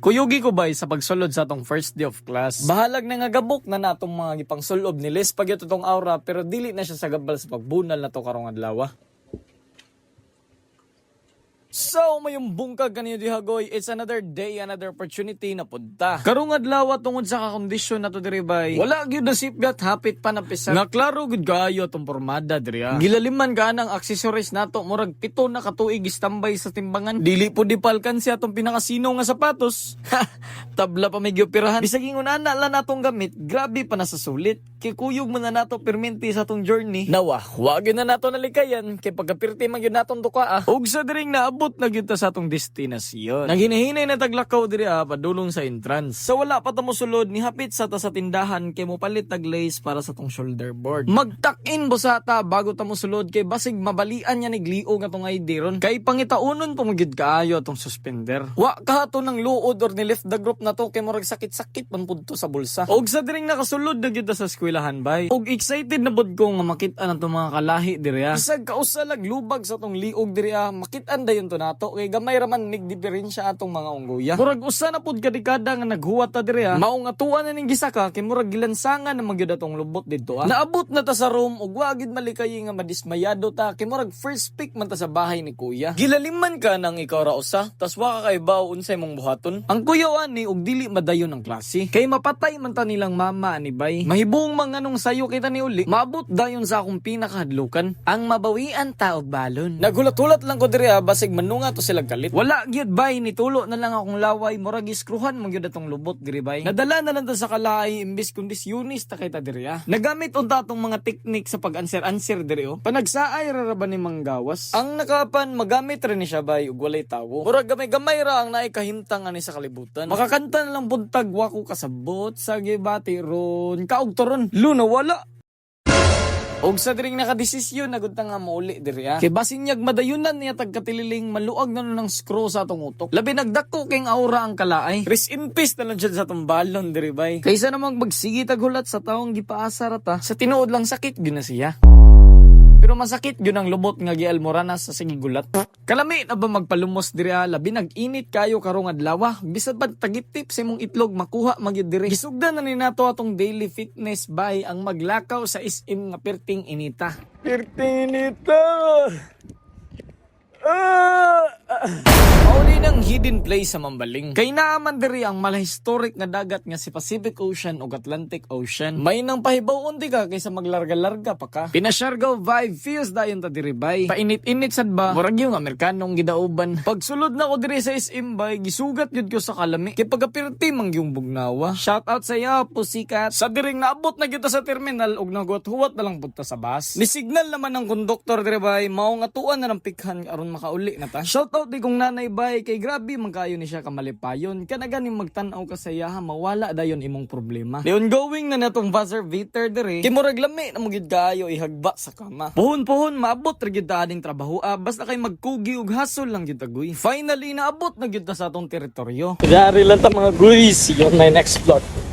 Kuyugi ko bay sa pagsulod sa atong first day of class. Bahalag na nga gabok na natong mga gipang sulob ni Les pag itong aura pero dili na siya sa gabal sa pagbunal na to karong adlaw. So, mayong bungkag kanyo dihagoy, it's another day, another opportunity na punta. Karong adlaw tungod sa kakondisyon na to diri bay. Wala gyud na sipgat hapit pa na pisan. Nga klaro gud kaayo tong pormada diri. Gilaliman ka ng accessories nato murag 7 na katuig istambay sa timbangan. Dili po dipalkan siya tong pinakasino nga sapatos. Tabla pa may gioperahan. Bisag ingon ana la natong gamit, grabe pa na sa sulit. Kay kuyog man na nato perminti sa tong journey. Nawa, wag na nato nalikayan kay pagkapirti man gyud natong duka. Ug sa diring naabot na gyud ta sa atong destinasyon. Naginahinay na taglakaw diri padulong sa entrance. So wala pa ta mo sulod ni hapit sa ta sa tindahan kay mo palit tag lace para sa tong shoulder board. Magtak-in busata bago ta mo sulod kay basig mabalian nya ni gliog atong ID ron. Kay pangitaunon pa mo gyud kaayo atong suspender. Wa kahato ng luod or ni left the group na to kay murag sakit-sakit man pud to sa bulsa. Og sa diring nakasulod na gyud ta sa eskwelahan bay. Og excited na bud ko nga makita na tong mga kalahi diri. Bisag kausalag lubag sa tong liog diri makit-an dayon to nato kay gamay ra man nig diferensya atong mga unggoya. Murag usa na pud kadikada nga naghuwat ta diri mao nga tuwa na ning gisaka kay murag gilansangan na magyud atong lubot didto Naabot na ta sa room ug wa gid malikay nga madismayado ta kay murag first pick man ta sa bahay ni kuya. Gilaliman ka nang ikaw ra usa tas wa ka kay baw unsay mong buhaton. Ang kuya ani og dili madayon ang klase kay mapatay man ta nilang mama ani bay. Mahibong manganong sayo kita ni uli. Maabot dayon sa akong pinakahadlukan ang mabawian ta og balon. Naghulat-hulat lang ko diri basig manunga to sila galit. Wala gyud bay nitulo na lang akong laway murag iskruhan man gyud atong lubot diri bay. Nadala na lang ta sa kalay imbis kundis yunis ta kay ta diri Nagamit unta atong mga teknik sa pag-answer diri Panagsaay ra ba ni manggawas. Ang nakapan magamit ra ni siya bay ug walay tawo. Murag gamay ra ang naay kahimtang ani sa kalibutan. Makakanta na lang buntag wa ko kasabot sa gibati ron. Kaog toron. Luna wala. Og sa diring nakadesisyon nagud ta nga mauli diri Kay basinyag madayunan niya tagkatililing maluag na ng screw sa atong utok. Labi nagdako king aura ang kalaay. Rest in peace na lang dyan sa atong balon diri bay. Kaysa namang magsigi taghulat sa taong gipaasar ta. Sa tinuod lang sakit gyud na siya. Pero masakit yun ang lubot nga gialmoranas sa sige gulat. Kalami na ba magpalumos diri labi nag-init kayo karong adlaw. Bisad pa tagitip sa imong itlog makuha magyud diri. Gisugdan na ni nato atong daily fitness by ang maglakaw sa SM nga perting inita. Perting inita. Mauli ng hidden place sa Mambaling. Kay naaman diri ang malahistoric nga dagat nga si Pacific Ocean ug Atlantic Ocean. May nang pahibaw di ka kaysa maglarga-larga pa ka. Pinasyargaw vibe feels dayon ta diri bay. Painit-init sad ba? Murag yung Amerikanong gidauban. Pagsulod na ko diri sa SM bay, gisugat yun ko sa kalami. Kay pagapirti mang yung bugnawa. Shout out sa iya, Pussycat. Sa diring naabot na kita sa terminal ug naghuwat-huwat na lang punta sa bus. Ni signal naman ang konduktor diri bay, mao nga tuan na ng pikhan aron makauli na ta. Shout out di kong nanay bay kay grabe man kayo ni siya kamalipayon. Kanaganing magtan-aw ka sa iya mawala dayon imong problema. The ongoing na natong buzzer beater diri. Kay murag lami na mugid kayo ihagba sa kama. Puhon-puhon maabot ra gyud ta aning trabaho basta kay magkugi ug hasol lang gyud tagoy. Finally naabot na gyud ta sa atong teritoryo. Dari lang ta mga guys, yon my next vlog.